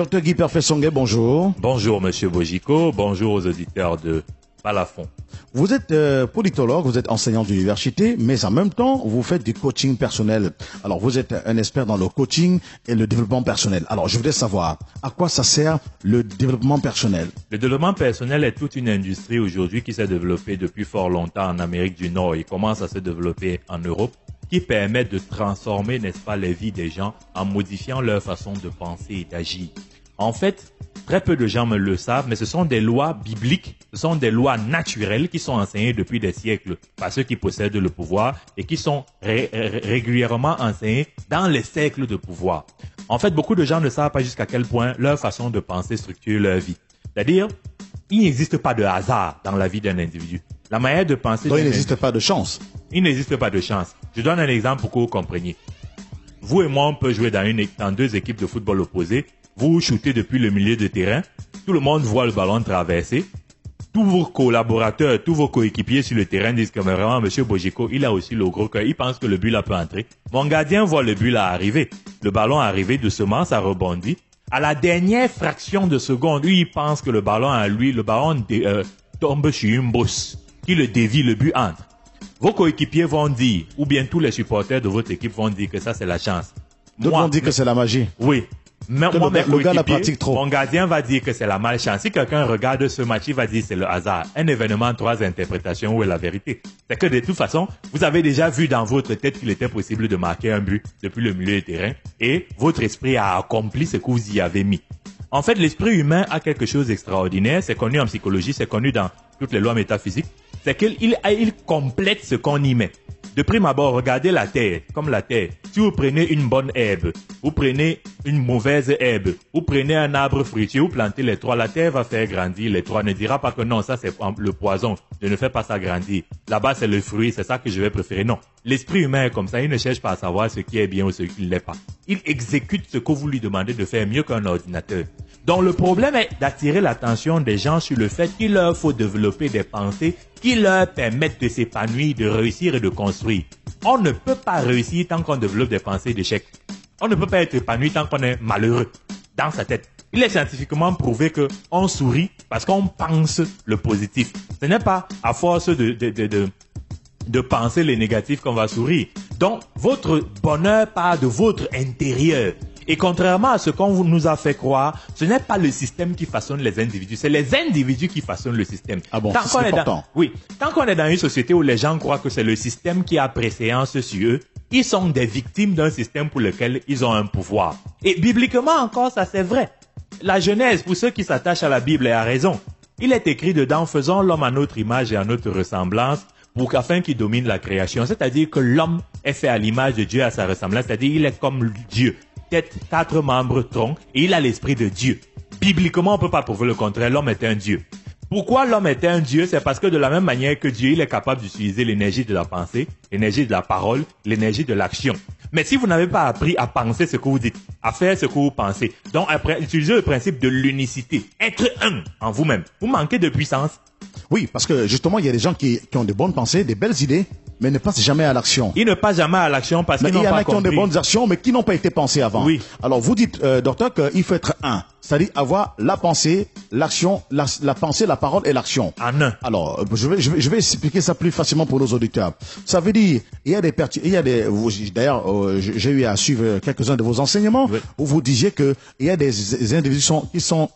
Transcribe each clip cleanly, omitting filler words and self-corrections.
Docteur Guy Perfet-Songué, bonjour. Bonjour Monsieur Bojico, bonjour aux auditeurs de Palafon. Vous êtes politologue, vous êtes enseignant d'université, mais en même temps, vous faites du coaching personnel. Alors, vous êtes un expert dans le coaching et le développement personnel. Alors, je voudrais savoir, à quoi ça sert le développement personnel? Le développement personnel est toute une industrie aujourd'hui qui s'est développée depuis fort longtemps en Amérique du Nord et commence à se développer en Europe, qui permet de transformer, n'est-ce pas, les vies des gens en modifiant leur façon de penser et d'agir. En fait, très peu de gens me le savent, mais ce sont des lois bibliques, ce sont des lois naturelles qui sont enseignées depuis des siècles par ceux qui possèdent le pouvoir et qui sont régulièrement enseignées dans les cercles de pouvoir. En fait, beaucoup de gens ne savent pas jusqu'à quel point leur façon de penser structure leur vie. C'est-à-dire, il n'existe pas de hasard dans la vie d'un individu. La manière de penser... Donc, il n'existe pas de chance. Il n'existe pas de chance. Je donne un exemple pour que vous compreniez. Vous et moi, on peut jouer dans deux équipes de football opposées. Vous shootez depuis le milieu de terrain. Tout le monde voit le ballon traverser. Tous vos collaborateurs, tous vos coéquipiers sur le terrain disent que vraiment, Monsieur Bojico, il a aussi le gros cœur. Il pense que le but là peut entrer. Mon gardien voit le but là arriver. Le ballon arriver doucement, ça rebondit. À la dernière fraction de seconde, lui, il pense que le ballon à lui, le ballon tombe sur une bosse. Qui le dévie, le but entre. Vos coéquipiers vont dire, ou bien tous les supporters de votre équipe vont dire que ça c'est la chance. D'autres vont dire que c'est la magie. Oui. Mais moi, le gars la pratique trop. Mon gardien va dire que c'est la malchance. Si quelqu'un regarde ce match, il va dire c'est le hasard. Un événement, trois interprétations, où est la vérité? C'est que de toute façon, vous avez déjà vu dans votre tête qu'il était possible de marquer un but depuis le milieu du terrain et votre esprit a accompli ce que vous y avez mis. En fait, l'esprit humain a quelque chose d'extraordinaire. C'est connu en psychologie, c'est connu dans toutes les lois métaphysiques. C'est qu'il complète ce qu'on y met. De prime abord, regardez la terre, comme la terre. Si vous prenez une bonne herbe, vous prenez une mauvaise herbe, vous prenez un arbre fruitier, vous plantez les trois, la terre va faire grandir les trois. Ne dira pas que non, ça c'est le poison, je ne fais pas ça grandir. Là-bas c'est le fruit, c'est ça que je vais préférer. Non, l'esprit humain est comme ça, il ne cherche pas à savoir ce qui est bien ou ce qui ne l'est pas. Il exécute ce que vous lui demandez de faire mieux qu'un ordinateur. Donc le problème est d'attirer l'attention des gens sur le fait qu'il leur faut développer des pensées qui leur permettent de s'épanouir, de réussir et de construire. On ne peut pas réussir tant qu'on développe des pensées d'échec. On ne peut pas être épanoui tant qu'on est malheureux dans sa tête. Il est scientifiquement prouvé que on sourit parce qu'on pense le positif. Ce n'est pas à force de penser les négatifs qu'on va sourire. Donc, votre bonheur part de votre intérieur. Et contrairement à ce qu'on nous a fait croire, ce n'est pas le système qui façonne les individus, c'est les individus qui façonnent le système. Ah bon, c'est important. Oui, tant qu'on est dans une société où les gens croient que c'est le système qui a préséance sur eux, ils sont des victimes d'un système pour lequel ils ont un pouvoir. Et bibliquement encore, ça c'est vrai. La Genèse, pour ceux qui s'attachent à la Bible, a raison. Il est écrit dedans, faisons l'homme à notre image et à notre ressemblance, afin qu'il domine la création. C'est-à-dire que l'homme est fait à l'image de Dieu, à sa ressemblance, c'est-à-dire il est comme Dieu. Tête, 4 membres, tronc, et il a l'esprit de Dieu. Bibliquement, on ne peut pas prouver le contraire, l'homme est un Dieu. Pourquoi l'homme est un Dieu? C'est parce que de la même manière que Dieu, il est capable d'utiliser l'énergie de la pensée, l'énergie de la parole, l'énergie de l'action. Mais si vous n'avez pas appris à penser ce que vous dites, à faire ce que vous pensez, donc après, utilisez le principe de l'unicité, être un en vous-même, vous manquez de puissance. Oui, parce que justement, il y a des gens qui ont de bonnes pensées, des belles idées, mais ne passent jamais à l'action. Ils ne passent jamais à l'action parce qu'ils n'ont pas compris. Il y en a qui ont de bonnes actions, mais qui n'ont pas été pensées avant. Oui. Alors, vous dites, docteur, qu'il faut être un. C'est-à-dire avoir la pensée, l'action, la pensée, la parole et l'action. En un. Alors, je vais expliquer ça plus facilement pour nos auditeurs. Ça veut dire, d'ailleurs, j'ai eu à suivre quelques-uns de vos enseignements, oui, où vous disiez que il y a des individus qui sont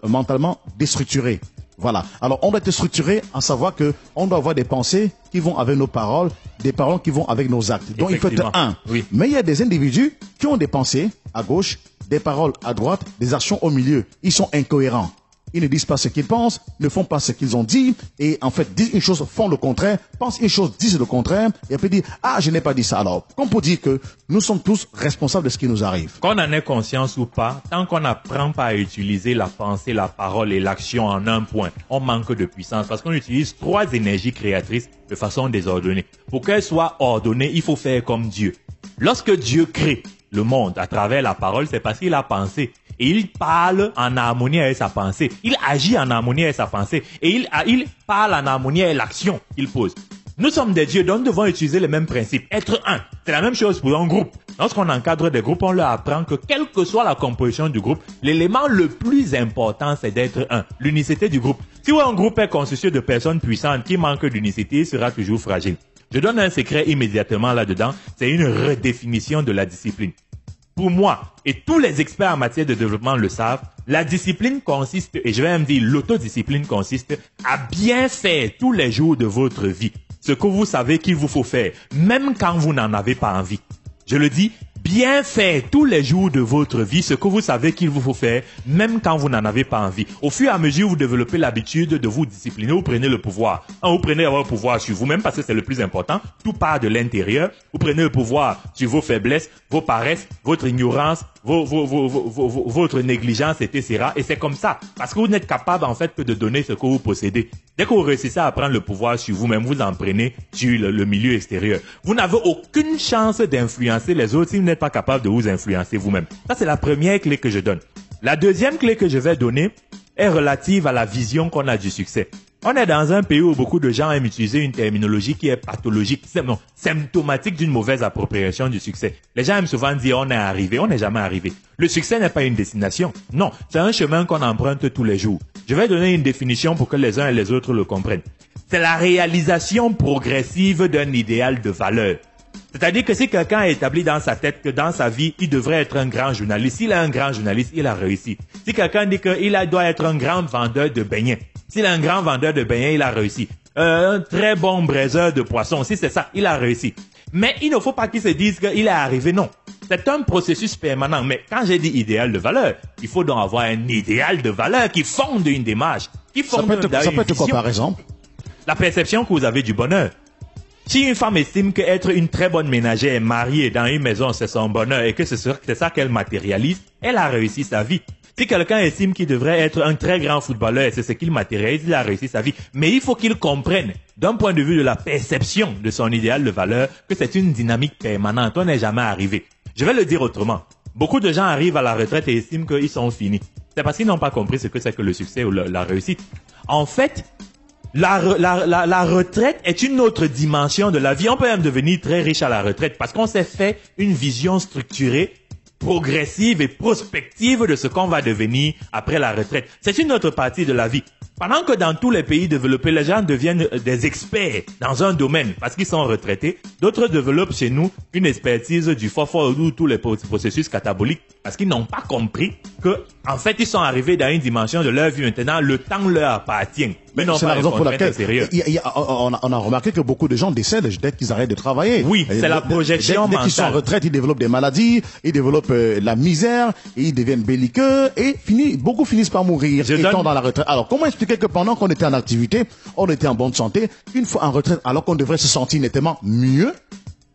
mentalement déstructurés. Voilà. Alors, on doit être structuré en savoir que on doit avoir des pensées qui vont avec nos paroles, des paroles qui vont avec nos actes. Donc, il faut être un. Oui. Mais il y a des individus qui ont des pensées à gauche, des paroles à droite, des actions au milieu. Ils sont incohérents. Ils ne disent pas ce qu'ils pensent, ne font pas ce qu'ils ont dit, et en fait disent une chose, font le contraire, pensent une chose, disent le contraire, et après disent « Ah, je n'ai pas dit ça ». Alors, qu'on peut dire que nous sommes tous responsables de ce qui nous arrive. Qu'on en ait conscience ou pas, tant qu'on n'apprend pas à utiliser la pensée, la parole et l'action en un point, on manque de puissance parce qu'on utilise 3 énergies créatrices de façon désordonnée. Pour qu'elles soient ordonnées, il faut faire comme Dieu. Lorsque Dieu crée le monde à travers la parole, c'est parce qu'il a pensé. Et il parle en harmonie avec sa pensée. Il agit en harmonie avec sa pensée. Et il parle en harmonie avec l'action qu'il pose. Nous sommes des dieux, donc nous devons utiliser les mêmes principes. Être un. C'est la même chose pour un groupe. Lorsqu'on encadre des groupes, on leur apprend que quelle que soit la composition du groupe, l'élément le plus important, c'est d'être l'unicité du groupe. Si un groupe est constitué de personnes puissantes qui manquent d'unicité, il sera toujours fragile. Je donne un secret immédiatement là-dedans, c'est une redéfinition de la discipline. Pour moi, et tous les experts en matière de développement le savent, la discipline consiste, et je vais même dire l'autodiscipline consiste à bien faire tous les jours de votre vie ce que vous savez qu'il vous faut faire, même quand vous n'en avez pas envie. Je le dis, bien faire tous les jours de votre vie ce que vous savez qu'il vous faut faire, même quand vous n'en avez pas envie. Au fur et à mesure, vous développez l'habitude de vous discipliner, vous prenez le pouvoir. Vous prenez votre pouvoir sur vous-même parce que c'est le plus important. Tout part de l'intérieur. Vous prenez le pouvoir sur vos faiblesses, vos paresses, votre ignorance, votre négligence, etc. Et c'est comme ça. Parce que vous n'êtes capable, en fait, que de donner ce que vous possédez. Dès que vous réussissez à prendre le pouvoir sur vous-même, vous en prenez sur le milieu extérieur. Vous n'avez aucune chance d'influencer les autres si vous n'êtes pas capable de vous influencer vous-même. Ça, c'est la première clé que je donne. La deuxième clé que je vais donner est relative à la vision qu'on a du succès. On est dans un pays où beaucoup de gens aiment utiliser une terminologie qui est pathologique, symptomatique d'une mauvaise appropriation du succès. Les gens aiment souvent dire on est arrivé, on n'est jamais arrivé. Le succès n'est pas une destination. Non, c'est un chemin qu'on emprunte tous les jours. Je vais donner une définition pour que les uns et les autres le comprennent. C'est la réalisation progressive d'un idéal de valeur. C'est-à-dire que si quelqu'un a établi dans sa tête que dans sa vie, il devrait être un grand journaliste, s'il est un grand journaliste, il a réussi. Si quelqu'un dit qu'il doit être un grand vendeur de beignets, s'il est un grand vendeur de beignets, il a réussi. Un très bon braiseur de poissons, si c'est ça, il a réussi. Mais il ne faut pas qu'il se dise qu'il est arrivé, non. C'est un processus permanent. Mais quand j'ai dit idéal de valeur, il faut donc avoir un idéal de valeur qui fonde une démarche, qui fonde une vision. Ça peut être quoi, par exemple? La perception que vous avez du bonheur. Si une femme estime qu'être une très bonne ménagère mariée dans une maison, c'est son bonheur et que c'est ça qu'elle matérialise, elle a réussi sa vie. Si quelqu'un estime qu'il devrait être un très grand footballeur et c'est ce qu'il matérialise, il a réussi sa vie. Mais il faut qu'il comprenne, d'un point de vue de la perception de son idéal de valeur, que c'est une dynamique permanente. On n'est jamais arrivé. Je vais le dire autrement. Beaucoup de gens arrivent à la retraite et estiment qu'ils sont finis. C'est parce qu'ils n'ont pas compris ce que c'est que le succès ou la réussite. En fait, la retraite est une autre dimension de la vie. On peut même devenir très riche à la retraite parce qu'on s'est fait une vision structurée, progressive et prospective de ce qu'on va devenir après la retraite. C'est une autre partie de la vie. Pendant que dans tous les pays développés, les gens deviennent des experts dans un domaine parce qu'ils sont retraités, d'autres développent chez nous une expertise du fort ou tous les processus cataboliques parce qu'ils n'ont pas compris que, en fait, ils sont arrivés dans une dimension de leur vie maintenant, le temps leur appartient. Mais c'est la raison pour laquelle on a remarqué que beaucoup de gens décèdent dès qu'ils arrêtent de travailler. Oui, c'est la projection mentale. Dès qu'ils sont en retraite, ils développent des maladies, ils développent la misère, et ils deviennent belliqueux et beaucoup finissent par mourir étant dans la retraite. Alors, comment expliquer que pendant qu'on était en activité, on était en bonne santé, une fois en retraite, alors qu'on devrait se sentir nettement mieux,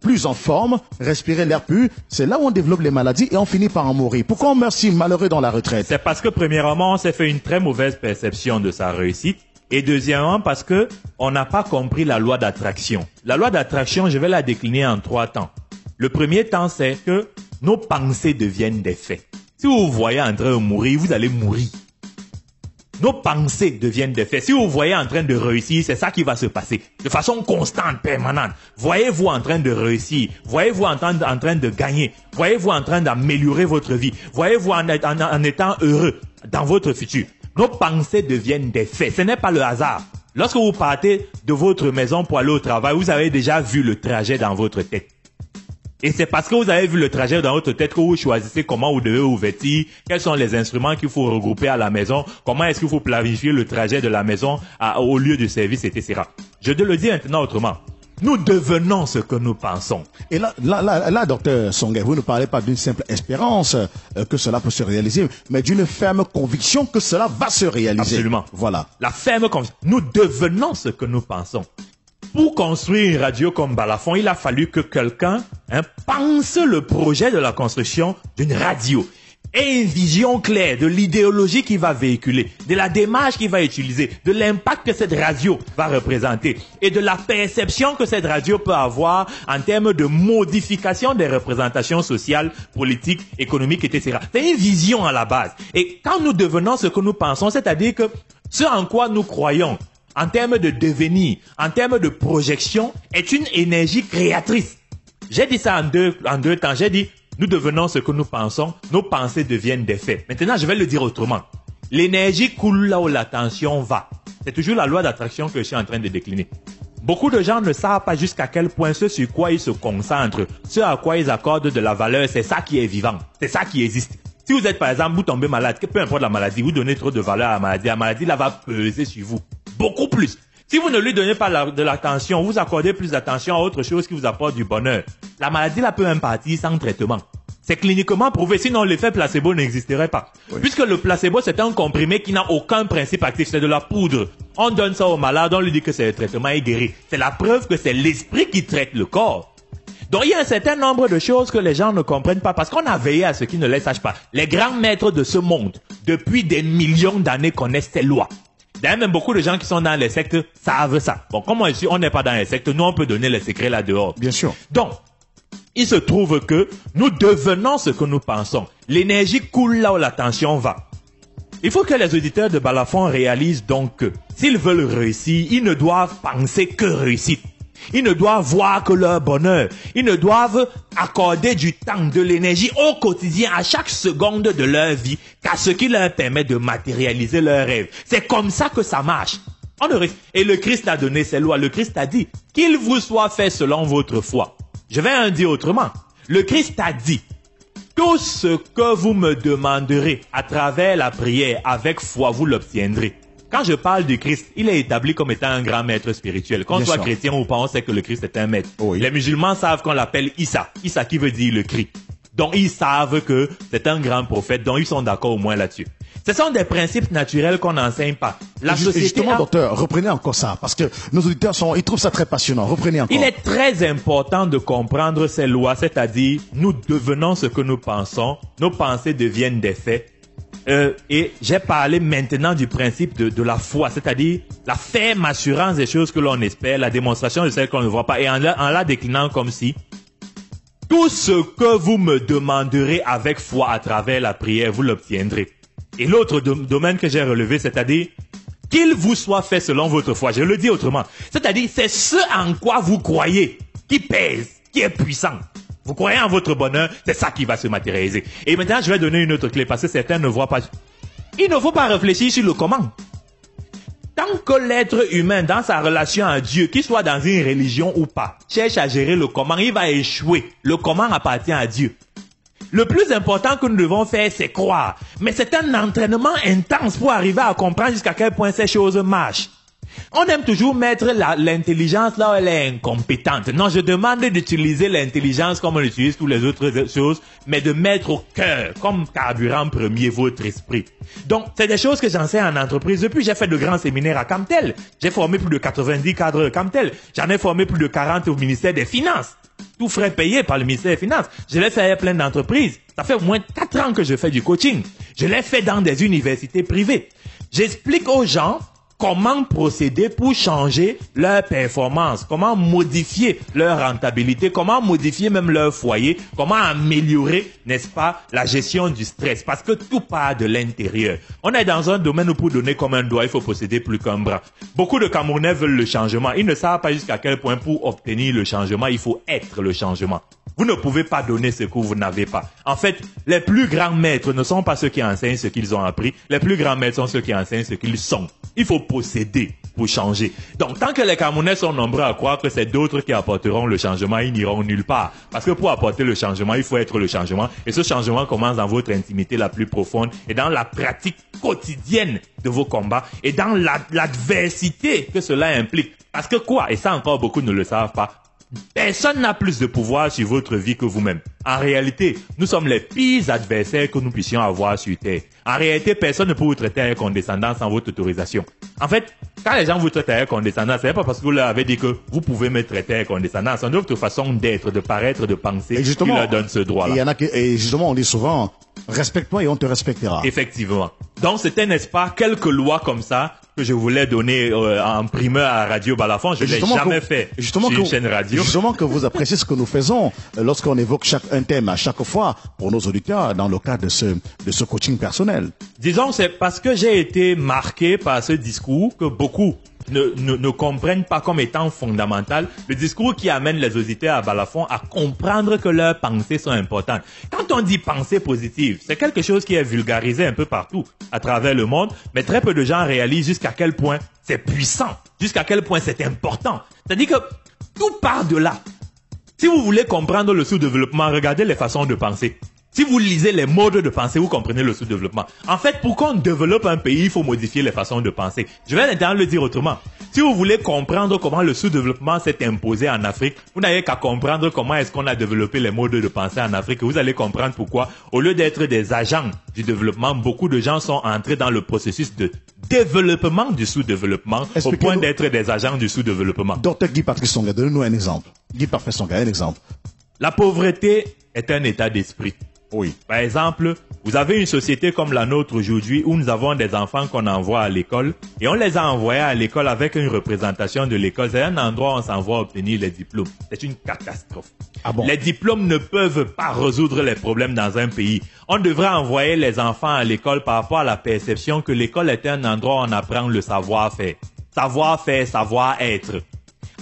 plus en forme, respirer l'air pur, c'est là où on développe les maladies et on finit par en mourir. Pourquoi on meurt si malheureux dans la retraite? C'est parce que premièrement, on s'est fait une très mauvaise perception de sa réussite. Et deuxièmement, parce que on n'a pas compris la loi d'attraction. La loi d'attraction, je vais la décliner en 3 temps. Le premier temps, c'est que nos pensées deviennent des faits. Si vous vous voyez en train de mourir, vous allez mourir. Nos pensées deviennent des faits. Si vous voyez en train de réussir, c'est ça qui va se passer. De façon constante, permanente. Voyez-vous en train de réussir. Voyez-vous en train de gagner. Voyez-vous en train d'améliorer votre vie. Voyez-vous en étant heureux dans votre futur. Nos pensées deviennent des faits. Ce n'est pas le hasard. Lorsque vous partez de votre maison pour aller au travail, vous avez déjà vu le trajet dans votre tête. Et c'est parce que vous avez vu le trajet dans votre tête que vous choisissez comment vous devez vous vêtir, quels sont les instruments qu'il faut regrouper à la maison, comment est-ce qu'il faut planifier le trajet de la maison au lieu de service, etc. Je te le dis maintenant autrement. Nous devenons ce que nous pensons. Et là, docteur Songhai, vous ne parlez pas d'une simple espérance que cela peut se réaliser, mais d'une ferme conviction que cela va se réaliser. Absolument. Voilà. La ferme conviction. Nous devenons ce que nous pensons. Pour construire une radio comme Balafon, il a fallu que quelqu'un pense le projet de la construction d'une radio. Et une vision claire de l'idéologie qu'il va véhiculer, de la démarche qu'il va utiliser, de l'impact que cette radio va représenter et de la perception que cette radio peut avoir en termes de modification des représentations sociales, politiques, économiques, etc. C'est une vision à la base. Et quand nous devenons ce que nous pensons, c'est-à-dire que ce en quoi nous croyons, en termes de devenir, en termes de projection, est une énergie créatrice. J'ai dit ça en deux temps. J'ai dit, nous devenons ce que nous pensons, nos pensées deviennent des faits. Maintenant, je vais le dire autrement. L'énergie coule là où la tension va. C'est toujours la loi d'attraction que je suis en train de décliner. Beaucoup de gens ne savent pas jusqu'à quel point ce sur quoi ils se concentrent, ce à quoi ils accordent de la valeur, c'est ça qui est vivant, c'est ça qui existe. Si vous êtes par exemple, vous tombez malade, peu importe la maladie, vous donnez trop de valeur à la maladie là va peser sur vous, beaucoup plus. Si vous ne lui donnez pas de l'attention, vous accordez plus d'attention à autre chose qui vous apporte du bonheur, la maladie là peut même partir sans traitement. C'est cliniquement prouvé, sinon l'effet placebo n'existerait pas. Oui. Puisque le placebo, c'est un comprimé qui n'a aucun principe actif, c'est de la poudre. On donne ça au malade, on lui dit que c'est le traitement est guéri. C'est la preuve que c'est l'esprit qui traite le corps. Donc il y a un certain nombre de choses que les gens ne comprennent pas parce qu'on a veillé à ce qu'ils ne les sachent pas. Les grands maîtres de ce monde, depuis des millions d'années, connaissent ces lois. D'ailleurs, même beaucoup de gens qui sont dans les sectes savent ça. Bon, comme on n'est pas dans les sectes, nous on peut donner les secrets là dehors. Bien sûr. Donc, il se trouve que nous devenons ce que nous pensons. L'énergie coule là où la tension va. Il faut que les auditeurs de Balafon réalisent donc que s'ils veulent réussir, ils ne doivent penser que réussite. Ils ne doivent voir que leur bonheur. Ils ne doivent accorder du temps, de l'énergie au quotidien, à chaque seconde de leur vie, qu'à ce qui leur permet de matérialiser leurs rêves. C'est comme ça que ça marche. Et le Christ a donné ses lois. Le Christ a dit qu'il vous soit fait selon votre foi. Je vais en dire autrement. Le Christ a dit, tout ce que vous me demanderez à travers la prière avec foi, vous l'obtiendrez. Quand je parle du Christ, il est établi comme étant un grand maître spirituel. Qu'on soit chrétien ou pas, on sait que le Christ est un maître. Oui. Les musulmans savent qu'on l'appelle Issa. Issa qui veut dire le Christ. Donc ils savent que c'est un grand prophète, donc ils sont d'accord au moins là-dessus. Ce sont des principes naturels qu'on n'enseigne pas. La société justement, docteur, reprenez encore ça, parce que nos auditeurs ils trouvent ça très passionnant. Reprenez encore. Il est très important de comprendre ces lois, c'est-à-dire, nous devenons ce que nous pensons, nos pensées deviennent des faits. Et j'ai parlé maintenant du principe de la foi, c'est-à-dire la ferme assurance des choses que l'on espère, la démonstration de celles qu'on ne voit pas, et en la déclinant comme si, tout ce que vous me demanderez avec foi à travers la prière, vous l'obtiendrez. Et l'autre domaine que j'ai relevé, c'est-à-dire qu'il vous soit fait selon votre foi. Je le dis autrement. C'est-à-dire, c'est ce en quoi vous croyez qui pèse, qui est puissant. Vous croyez en votre bonheur, c'est ça qui va se matérialiser. Et maintenant, je vais donner une autre clé parce que certains ne voient pas. Il ne faut pas réfléchir sur le comment. Tant que l'être humain, dans sa relation à Dieu, qu'il soit dans une religion ou pas, cherche à gérer le comment, il va échouer. Le comment appartient à Dieu. Le plus important que nous devons faire, c'est croire. Mais c'est un entraînement intense pour arriver à comprendre jusqu'à quel point ces choses marchent. On aime toujours mettre l'intelligence là où elle est incompétente. Non, je demande d'utiliser l'intelligence comme on utilise toutes les autres choses, mais de mettre au cœur, comme carburant premier, votre esprit. Donc, c'est des choses que j'enseigne en entreprise. Depuis, j'ai fait de grands séminaires à Camtel. J'ai formé plus de 90 cadres de Camtel. J'en ai formé plus de 40 au ministère des Finances. Tout frais payé par le ministère des Finances. Je l'ai fait à plein d'entreprises. Ça fait au moins 4 ans que je fais du coaching. Je l'ai fait dans des universités privées. J'explique aux gens comment procéder pour changer leur performance, comment modifier leur rentabilité, comment modifier même leur foyer, comment améliorer, n'est-ce pas, la gestion du stress, parce que tout part de l'intérieur. On est dans un domaine où pour donner comme un doigt, il faut posséder plus qu'un bras. Beaucoup de Camerounais veulent le changement. Ils ne savent pas jusqu'à quel point pour obtenir le changement, il faut être le changement. Vous ne pouvez pas donner ce que vous n'avez pas. En fait, les plus grands maîtres ne sont pas ceux qui enseignent ce qu'ils ont appris. Les plus grands maîtres sont ceux qui enseignent ce qu'ils sont. Il faut posséder pour changer. Donc, tant que les Camerounais sont nombreux à croire que c'est d'autres qui apporteront le changement, ils n'iront nulle part. Parce que pour apporter le changement, il faut être le changement. Et ce changement commence dans votre intimité la plus profonde et dans la pratique quotidienne de vos combats et dans l'adversité que cela implique. Parce que quoi? Et ça encore beaucoup ne le savent pas. Personne n'a plus de pouvoir sur votre vie que vous-même. En réalité, nous sommes les pires adversaires que nous puissions avoir sur Terre. En réalité, personne ne peut vous traiter avec condescendance sans votre autorisation. En fait, quand les gens vous traitent avec condescendance, c'est pas parce que vous leur avez dit que vous pouvez me traiter avec condescendance. C'est notre façon d'être, de paraître, de penser qui leur donne ce droit-là. Et justement, on dit souvent, respecte-moi et on te respectera. Effectivement. Donc, c'était, n'est-ce pas, quelques lois comme ça que je voulais donner en primeur à Radio Balafon. Je ne l'ai jamais fait sur une chaîne radio. Justement que vous appréciez ce que nous faisons lorsqu'on évoque un thème à chaque fois pour nos auditeurs dans le cadre de ce coaching personnel. Disons, c'est parce que j'ai été marqué par ce discours que beaucoup ne comprennent pas comme étant fondamental, le discours qui amène les auditeurs à balafon à comprendre que leurs pensées sont importantes. Quand on dit pensée positive, c'est quelque chose qui est vulgarisé un peu partout à travers le monde, mais très peu de gens réalisent jusqu'à quel point c'est puissant, jusqu'à quel point c'est important. C'est-à-dire que tout part de là. Si vous voulez comprendre le sous-développement, regardez les façons de penser. Si vous lisez les modes de pensée, vous comprenez le sous-développement. En fait, pour qu'on développe un pays, il faut modifier les façons de penser. Je vais maintenant le dire autrement. Si vous voulez comprendre comment le sous-développement s'est imposé en Afrique, vous n'avez qu'à comprendre comment est-ce qu'on a développé les modes de pensée en Afrique. Vous allez comprendre pourquoi, au lieu d'être des agents du développement, beaucoup de gens sont entrés dans le processus de développement du sous-développement au point d'être des agents du sous-développement. Docteur Guy Patrice Songa, donnez-nous un exemple. Guy Patrice Songa, un exemple. La pauvreté est un état d'esprit. Oui. Par exemple, vous avez une société comme la nôtre aujourd'hui où nous avons des enfants qu'on envoie à l'école et on les a envoyés à l'école avec une représentation de l'école. C'est un endroit où on s'envoie obtenir les diplômes. C'est une catastrophe. Ah bon? Les diplômes ne peuvent pas résoudre les problèmes dans un pays. On devrait envoyer les enfants à l'école par rapport à la perception que l'école est un endroit où on apprend le savoir-faire. Savoir-faire, savoir-être.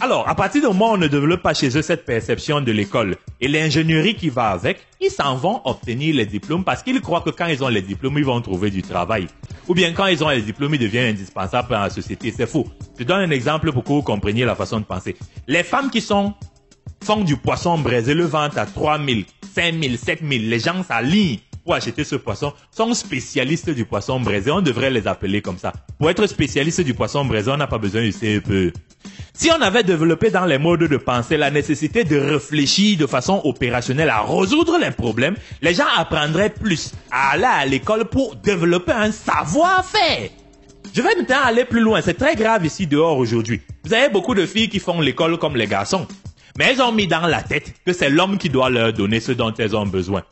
Alors, à partir du moment où on ne développe pas chez eux cette perception de l'école et l'ingénierie qui va avec, ils s'en vont obtenir les diplômes parce qu'ils croient que quand ils ont les diplômes, ils vont trouver du travail. Ou bien quand ils ont les diplômes, ils deviennent indispensables dans la société. C'est faux. Je donne un exemple pour que vous compreniez la façon de penser. Les femmes qui font du poisson braisé, le vendent à 3 000, 5 000, 7 000. Les gens s'alignent pour acheter ce poisson, sont spécialistes du poisson braisé. On devrait les appeler comme ça. Pour être spécialiste du poisson braisé, on n'a pas besoin du CEPE. Si on avait développé dans les modes de pensée la nécessité de réfléchir de façon opérationnelle à résoudre les problèmes, les gens apprendraient plus à aller à l'école pour développer un savoir-faire. Je vais maintenant aller plus loin. C'est très grave ici dehors aujourd'hui. Vous avez beaucoup de filles qui font l'école comme les garçons. Mais elles ont mis dans la tête que c'est l'homme qui doit leur donner ce dont elles ont besoin.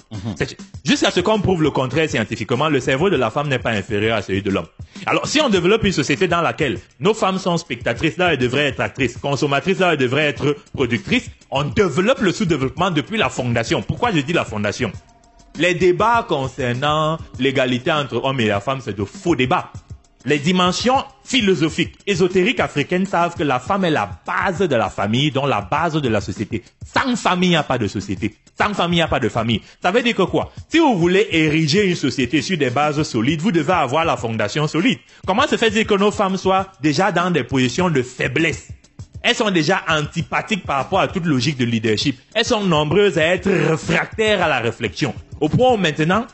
Jusqu'à ce qu'on prouve le contraire scientifiquement, le cerveau de la femme n'est pas inférieur à celui de l'homme. Alors, si on développe une société dans laquelle nos femmes sont spectatrices, là elles devraient être actrices, consommatrices, là elles devraient être productrices, on développe le sous-développement depuis la fondation. Pourquoi je dis la fondation? Les débats concernant l'égalité entre hommes et la femme, c'est de faux débats. Les dimensions philosophiques, ésotériques africaines savent que la femme est la base de la famille, donc la base de la société. Sans famille, il n'y a pas de société. Sans famille, il n'y a pas de famille. Ça veut dire que quoi? Si vous voulez ériger une société sur des bases solides, vous devez avoir la fondation solide. Comment se fait-il que nos femmes soient déjà dans des positions de faiblesse? Elles sont déjà antipathiques par rapport à toute logique de leadership. Elles sont nombreuses à être réfractaires à la réflexion. Au point où maintenant,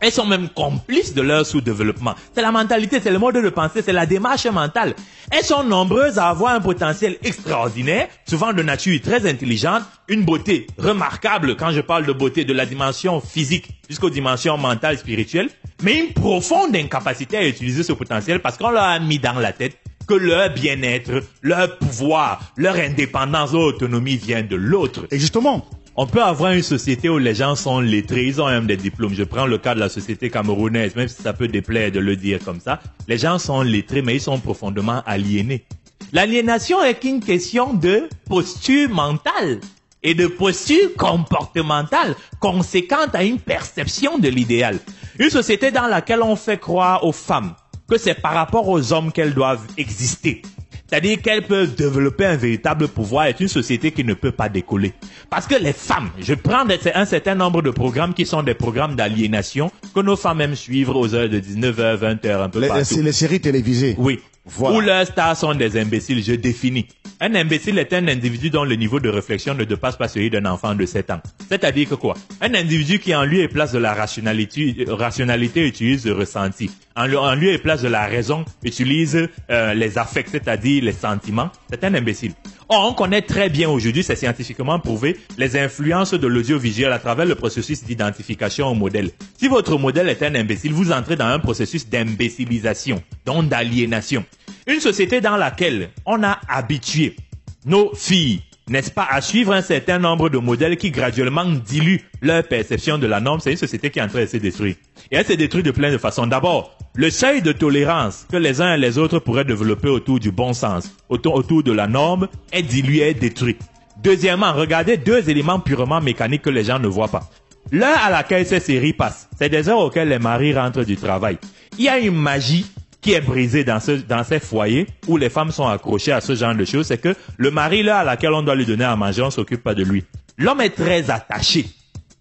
elles sont même complices de leur sous-développement. C'est la mentalité, c'est le mode de pensée, c'est la démarche mentale. Elles sont nombreuses à avoir un potentiel extraordinaire, souvent de nature très intelligente, une beauté remarquable, quand je parle de beauté, de la dimension physique jusqu'aux dimensions mentales, spirituelles, mais une profonde incapacité à utiliser ce potentiel parce qu'on leur a mis dans la tête que leur bien-être, leur pouvoir, leur indépendance, leur autonomie vient de l'autre. Et justement, on peut avoir une société où les gens sont lettrés, ils ont même des diplômes. Je prends le cas de la société camerounaise, même si ça peut déplaire de le dire comme ça. Les gens sont lettrés, mais ils sont profondément aliénés. L'aliénation est qu'une question de posture mentale et de posture comportementale conséquente à une perception de l'idéal. Une société dans laquelle on fait croire aux femmes que c'est par rapport aux hommes qu'elles doivent exister. C'est-à-dire qu'elles peuvent développer un véritable pouvoir, est une société qui ne peut pas décoller. Parce que les femmes, je prends un certain nombre de programmes qui sont des programmes d'aliénation que nos femmes aiment suivre aux heures de 19h, 20h, un peu partout. C'est les séries télévisées. Oui. Voilà. Où leurs stars sont des imbéciles, je définis. Un imbécile est un individu dont le niveau de réflexion ne dépasse pas celui d'un enfant de 7 ans. C'est-à-dire que quoi? Un individu qui en lieu et place de la rationalité utilise le ressenti. En lieu et place de la raison utilise les affects, c'est-à-dire les sentiments. C'est un imbécile. Or, on connaît très bien aujourd'hui, c'est scientifiquement prouvé, les influences de l'audiovisuel à travers le processus d'identification au modèle. Si votre modèle est un imbécile, vous entrez dans un processus d'imbécilisation, donc d'aliénation. Une société dans laquelle on a habitué nos filles, n'est-ce pas, à suivre un certain nombre de modèles qui graduellement diluent leur perception de la norme, c'est une société qui est en train de se détruire. Et elle se détruit de plein de façons. D'abord, le seuil de tolérance que les uns et les autres pourraient développer autour du bon sens, autour de la norme, est dilué, est détruit. Deuxièmement, regardez deux éléments purement mécaniques que les gens ne voient pas. L'heure à laquelle ces séries passent, c'est des heures auxquelles les maris rentrent du travail. Il y a une magie qui est brisé dans ces foyers où les femmes sont accrochées à ce genre de choses, c'est que le mari là à laquelle on doit lui donner à manger, on s'occupe pas de lui. L'homme est très attaché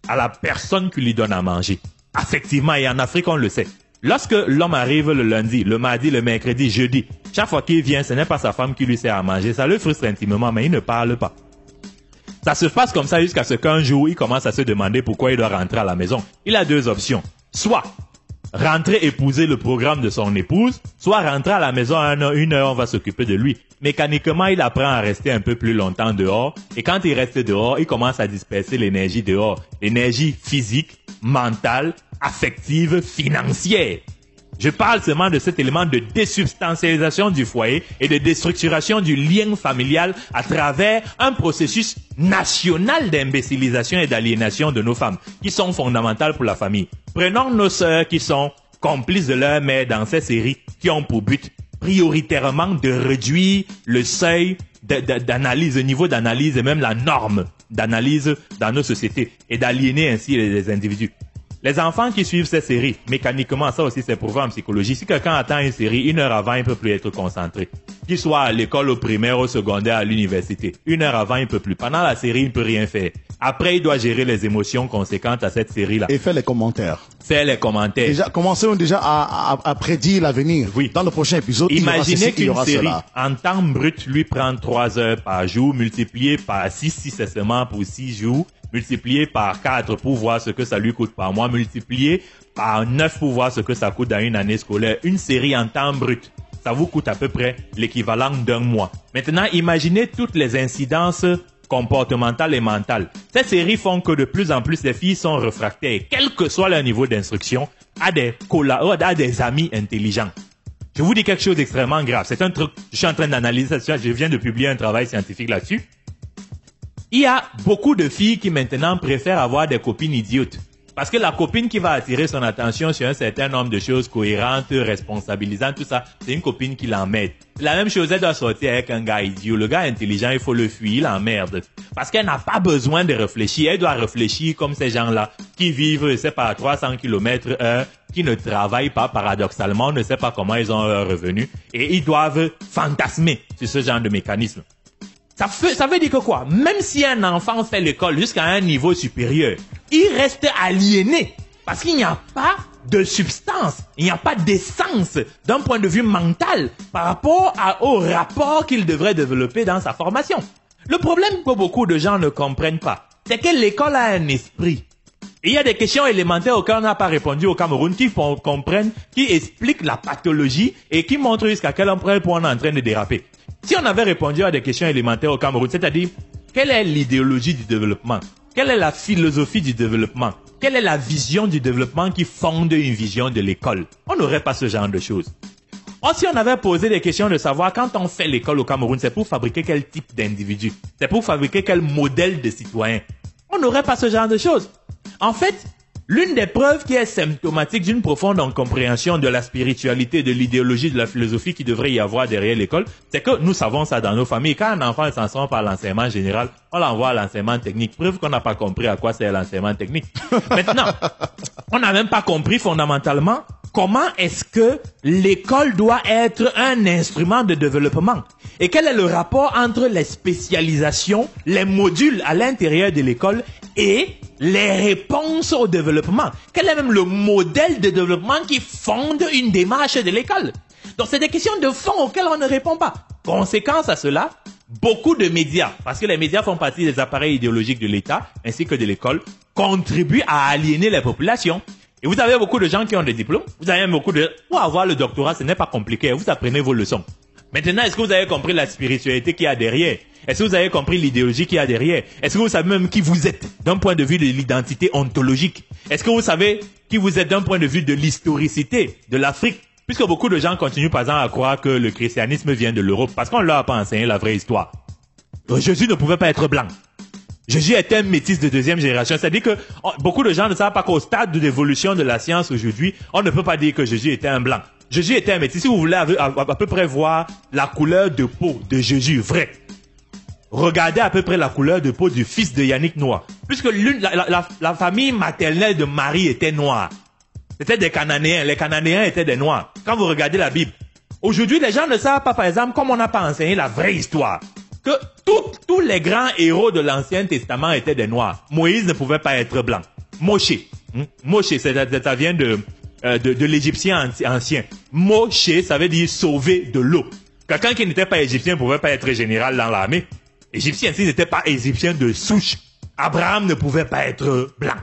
à la personne qui lui donne à manger. Affectivement, et en Afrique, on le sait. Lorsque l'homme arrive le lundi, le mardi, le mercredi, jeudi, chaque fois qu'il vient, ce n'est pas sa femme qui lui sert à manger. Ça le frustre intimement, mais il ne parle pas. Ça se passe comme ça jusqu'à ce qu'un jour, il commence à se demander pourquoi il doit rentrer à la maison. Il a deux options. Soit rentrer épouser le programme de son épouse, soit rentrer à la maison à une heure, on va s'occuper de lui. Mécaniquement, il apprend à rester un peu plus longtemps dehors. Et quand il reste dehors, il commence à disperser l'énergie dehors. L'énergie physique, mentale, affective, financière. Je parle seulement de cet élément de désubstantialisation du foyer et de déstructuration du lien familial à travers un processus national d'imbécilisation et d'aliénation de nos femmes, qui sont fondamentales pour la famille. Prenons nos sœurs qui sont complices de leur mère dans ces séries, qui ont pour but prioritairement de réduire le seuil d'analyse, le niveau d'analyse et même la norme d'analyse dans nos sociétés et d'aliéner ainsi les individus. Les enfants qui suivent ces séries, mécaniquement, ça aussi c'est prouvé en psychologie. Si quelqu'un attend une série, une heure avant, il peut plus être concentré. Qu'il soit à l'école, au primaire, au secondaire, à l'université. Une heure avant, il peut plus. Pendant la série, il ne peut rien faire. Après, il doit gérer les émotions conséquentes à cette série-là. Et faire les commentaires. Faire les commentaires. Déjà, commençons déjà à prédire l'avenir. Oui. Dans le prochain épisode, imaginez qu'une série en temps brut lui prend 3 heures par jour, multiplié par 6 si c'est seulement pour 6 jours. Multiplié par 4 pour voir ce que ça lui coûte par mois, multiplié par 9 pour voir ce que ça coûte dans une année scolaire. Une série en temps brut, ça vous coûte à peu près l'équivalent d'un mois. Maintenant, imaginez toutes les incidences comportementales et mentales. Ces séries font que de plus en plus les filles sont réfractaires, quel que soit leur niveau d'instruction, à des amis intelligents. Je vous dis quelque chose d'extrêmement grave. C'est un truc, je suis en train d'analyser ça, je viens de publier un travail scientifique là-dessus. Il y a beaucoup de filles qui maintenant préfèrent avoir des copines idiotes. Parce que la copine qui va attirer son attention sur un certain nombre de choses cohérentes, responsabilisantes, tout ça, c'est une copine qui l'emmerde. La même chose, elle doit sortir avec un gars idiot. Le gars intelligent, il faut le fuir, il l'emmerde. Parce qu'elle n'a pas besoin de réfléchir. Elle doit réfléchir comme ces gens-là qui vivent, je sais pas, à 300 km/h, qui ne travaillent pas paradoxalement, on ne sait pas comment ils ont leur revenu. Et ils doivent fantasmer sur ce genre de mécanisme. Ça veut dire que quoi? Même si un enfant fait l'école jusqu'à un niveau supérieur, il reste aliéné. Parce qu'il n'y a pas de substance, il n'y a pas d'essence d'un point de vue mental par rapport au rapport qu'il devrait développer dans sa formation. Le problème que beaucoup de gens ne comprennent pas, c'est que l'école a un esprit. Et il y a des questions élémentaires auxquelles on n'a pas répondu au Cameroun qui comprennent, qui expliquent la pathologie et qui montrent jusqu'à quel point on est en train de déraper. Si on avait répondu à des questions élémentaires au Cameroun, c'est-à-dire, quelle est l'idéologie du développement? Quelle est la philosophie du développement? Quelle est la vision du développement qui fonde une vision de l'école? On n'aurait pas ce genre de choses. Or, si on avait posé des questions de savoir quand on fait l'école au Cameroun, c'est pour fabriquer quel type d'individu? C'est pour fabriquer quel modèle de citoyen? On n'aurait pas ce genre de choses. En fait, l'une des preuves qui est symptomatique d'une profonde incompréhension de la spiritualité, de l'idéologie, de la philosophie qui devrait y avoir derrière l'école, c'est que nous savons ça dans nos familles. Quand un enfant s'en sort par l'enseignement général, on l'envoie à l'enseignement technique. Preuve qu'on n'a pas compris à quoi c'est l'enseignement technique. Maintenant, on n'a même pas compris fondamentalement comment est-ce que l'école doit être un instrument de développement. Et quel est le rapport entre les spécialisations, les modules à l'intérieur de l'école et les réponses au développement. Quel est même le modèle de développement qui fonde une démarche de l'école? Donc c'est des questions de fond auxquelles on ne répond pas. Conséquence à cela, beaucoup de médias, parce que les médias font partie des appareils idéologiques de l'État ainsi que de l'école, contribuent à aliéner les populations. Et vous avez beaucoup de gens qui ont des diplômes, vous avez même beaucoup de... Pour avoir le doctorat, ce n'est pas compliqué, vous apprenez vos leçons. Maintenant, est-ce que vous avez compris la spiritualité qu'il y a derrière? Est-ce que vous avez compris l'idéologie qu'il y a derrière? Est-ce que vous savez même qui vous êtes d'un point de vue de l'identité ontologique? Est-ce que vous savez qui vous êtes d'un point de vue de l'historicité de l'Afrique? Puisque beaucoup de gens continuent par exemple à croire que le christianisme vient de l'Europe parce qu'on ne leur a pas enseigné la vraie histoire. Jésus ne pouvait pas être blanc. Jésus était un métis de deuxième génération. C'est-à-dire que beaucoup de gens ne savent pas qu'au stade de l'évolution de la science aujourd'hui, on ne peut pas dire que Jésus était un blanc. Jésus était un métis. Si vous voulez à peu près voir la couleur de peau de Jésus vrai, regardez à peu près la couleur de peau du fils de Yannick Noah. Puisque la famille maternelle de Marie était noire. C'était des Cananéens. Les Cananéens étaient des Noirs. Quand vous regardez la Bible, aujourd'hui, les gens ne savent pas, par exemple, comme on n'a pas enseigné la vraie histoire, que tous les grands héros de l'Ancien Testament étaient des Noirs. Moïse ne pouvait pas être blanc. Moshe, ça vient de l'Égyptien ancien. Moshe, ça veut dire sauver de l'eau. Quelqu'un qui n'était pas égyptien ne pouvait pas être général dans l'armée. Égyptien, s'il n'était pas égyptien de souche, Abraham ne pouvait pas être blanc.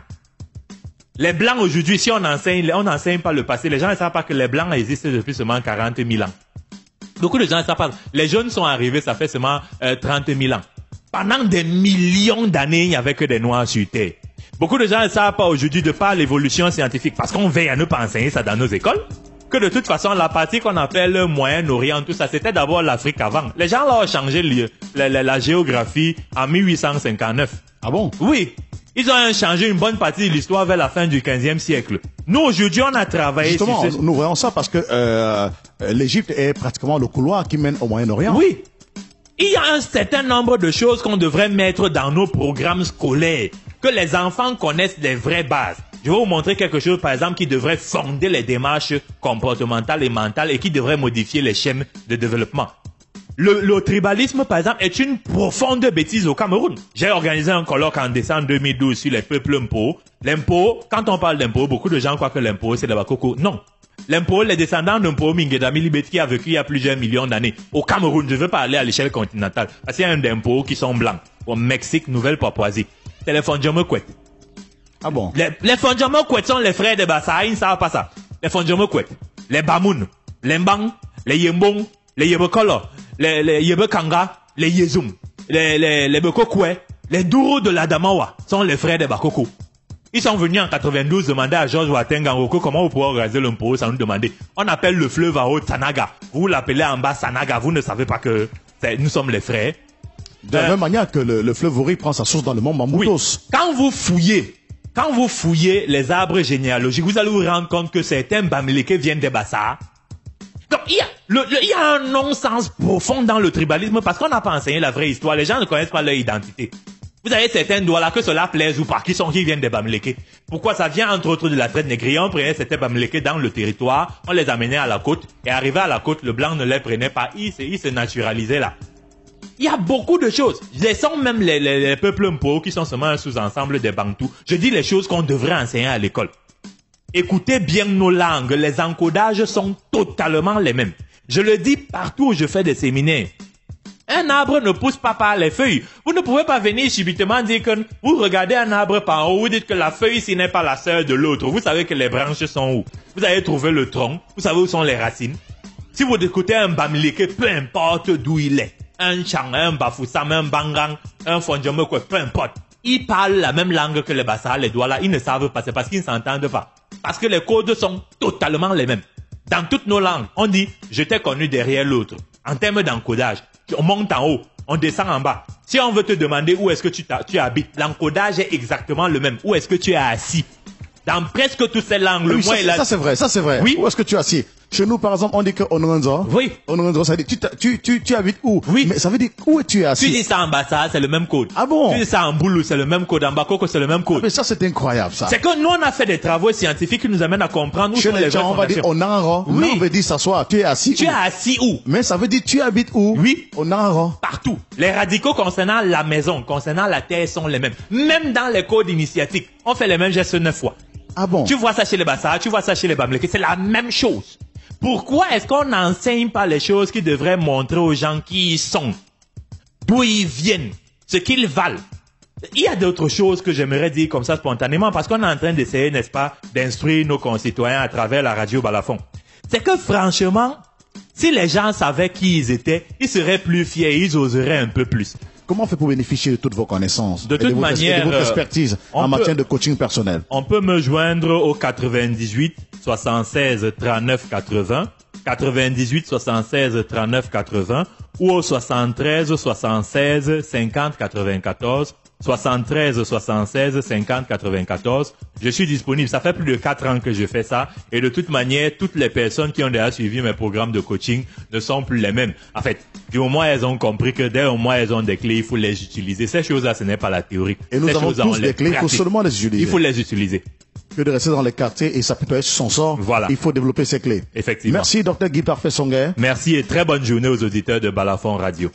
Les blancs aujourd'hui, si on n'enseigne pas le passé, les gens ne savent pas que les blancs existent depuis seulement 40 000 ans. Beaucoup de gens ne savent pas. Les jeunes sont arrivés, ça fait seulement 30 000 ans. Pendant des millions d'années, il n'y avait que des noirs sur Terre. Beaucoup de gens ne savent pas aujourd'hui de par l'évolution scientifique, parce qu'on veille à ne pas enseigner ça dans nos écoles, que de toute façon, la partie qu'on appelle le Moyen-Orient, tout ça, c'était d'abord l'Afrique avant. Les gens là ont changé la géographie en 1859. Ah bon? Oui. Ils ont changé une bonne partie de l'histoire vers la fin du 15e siècle. Nous, aujourd'hui, on a travaillé justement, sur nous voyons ça parce que l'Égypte est pratiquement le couloir qui mène au Moyen-Orient. Oui. Il y a un certain nombre de choses qu'on devrait mettre dans nos programmes scolaires, que les enfants connaissent les vraies bases. Je vais vous montrer quelque chose, par exemple, qui devrait fonder les démarches comportementales et mentales et qui devrait modifier les schèmes de développement. Le tribalisme, par exemple, est une profonde bêtise au Cameroun. J'ai organisé un colloque en décembre 2012 sur les peuples Mpo. L'impôt, quand on parle d'impôt, beaucoup de gens croient que l'impôt, c'est le Bakoko. Non. L'impôt, les descendants d'Mpo Mingeda Milibet qui a vécu il y a plusieurs millions d'années. Au Cameroun, je veux parler à l'échelle continentale. Parce qu'il y a un d'impôt qui sont blancs. Au Mexique, Nouvelle-Papouasie. C'est les Fondjomokwet. Ah bon? Les Fondjomokwet sont les frères de Bassa, ils ne savent pas ça. Les Fondjomokwet, les Bamoun, les Mbang, les Yembong, les Yebekolo, les Yebekanga, les Yezum, les Bekokwe, les Douro de l'Adamawa sont les frères de Bakoko. Ils sont venus en 92 demander à Georges Watengango comment vous pouvez organiser l'impôt sans nous demander. On appelle le fleuve en haut Sanaga. Vous l'appelez en bas Sanaga. Vous ne savez pas que nous sommes les frères. De la même manière que le fleuve Vori prend sa source dans le mont Mamoutos. Oui. Quand vous fouillez les arbres généalogiques, vous allez vous rendre compte que certains Bamileke viennent des Bassars. Donc, il y a un non-sens profond dans le tribalisme parce qu'on n'a pas enseigné la vraie histoire. Les gens ne connaissent pas leur identité. Vous avez certains Douala, que cela plaise ou pas, qui viennent des Bamileke. Pourquoi ça vient entre autres de la traite négrière? On prenait certains Bamileke dans le territoire, on les amenait à la côte, et arrivé à la côte, le blanc ne les prenait pas, ils se naturalisaient là. Il y a beaucoup de choses. Laissons même les peuples Mpo, qui sont seulement un sous-ensemble des Bantous. Je dis les choses qu'on devrait enseigner à l'école. Écoutez bien nos langues, les encodages sont totalement les mêmes. Je le dis partout où je fais des séminaires. Un arbre ne pousse pas par les feuilles. Vous ne pouvez pas venir subitement dire que vous regardez un arbre par en haut, vous dites que la feuille, ce n'est pas la sœur de l'autre. Vous savez que les branches sont où? Vous avez trouvé le tronc, vous savez où sont les racines. Si vous écoutez un Bamileke, peu importe d'où il est, un Chang, un Bafoussam, un Bangang, un Fondjomekwe, peu importe, ils parlent la même langue que les Bassars, les Douala, ils ne savent pas, c'est parce qu'ils ne s'entendent pas. Parce que les codes sont totalement les mêmes. Dans toutes nos langues, on dit « je t'ai connu derrière l'autre ». En termes d'encodage, on monte en haut, on descend en bas. Si on veut te demander où est-ce que tu habites, l'encodage est exactement le même. Où est-ce que tu es assis? Dans presque toutes ces langues, oui, ça c'est vrai. Oui. Où est-ce que tu es assis? Chez nous, par exemple, on dit que Ononzo. Oui. Ononzo, ça veut dire, tu habites où? Oui. Mais ça veut dire, où tu es assis? Tu dis ça en Bassa, c'est le même code. Ah bon? Tu dis ça en Boulou, c'est le même code. En Bakoko, c'est le même code. Ah, mais ça, c'est incroyable, ça. C'est que nous, on a fait des travaux scientifiques qui nous amènent à comprendre où chez sont les gens, on va dire Onanro. Oui. Mais on veut dire s'asseoir. Tu es assis Tu es assis où? Mais ça veut dire, tu habites où? Oui. Onanro. Partout. Les radicaux concernant la maison, concernant la terre sont les mêmes. Même dans les codes initiatiques, on fait les mêmes gestes 9 fois. Ah bon? Tu vois ça chez les Bassars, tu vois ça chez les Bamileke, c'est la même chose. Pourquoi est-ce qu'on n'enseigne pas les choses qui devraient montrer aux gens qui ils sont, d'où ils viennent, ce qu'ils valent? Il y a d'autres choses que j'aimerais dire comme ça spontanément parce qu'on est en train d'essayer, n'est-ce pas, d'instruire nos concitoyens à travers la radio Balafon. C'est que franchement, si les gens savaient qui ils étaient, ils seraient plus fiers, ils oseraient un peu plus. Comment on fait pour bénéficier de toutes vos connaissances? De toute manière, de votre expertise en matière de coaching personnel? On peut me joindre au 98 76 39 80, 98 76 39 80 ou au 73 76 50 94, 73 76 50 94. Je suis disponible. Ça fait plus de 4 ans que je fais ça. Et de toute manière, toutes les personnes qui ont déjà suivi mes programmes de coaching ne sont plus les mêmes. En fait, du moment elles ont compris que dès au moins elles ont des clés, il faut les utiliser. Ces choses-là, ce n'est pas la théorie. Et nous avons tous des clés, il faut seulement les utiliser. Il faut les utiliser. que de rester dans les quartiers et s'apitoyer sur son sort. Voilà. Il faut développer ses clés. Effectivement. Merci, Dr Guy Parfait Songuer. Merci et très bonne journée aux auditeurs de Balafon Radio.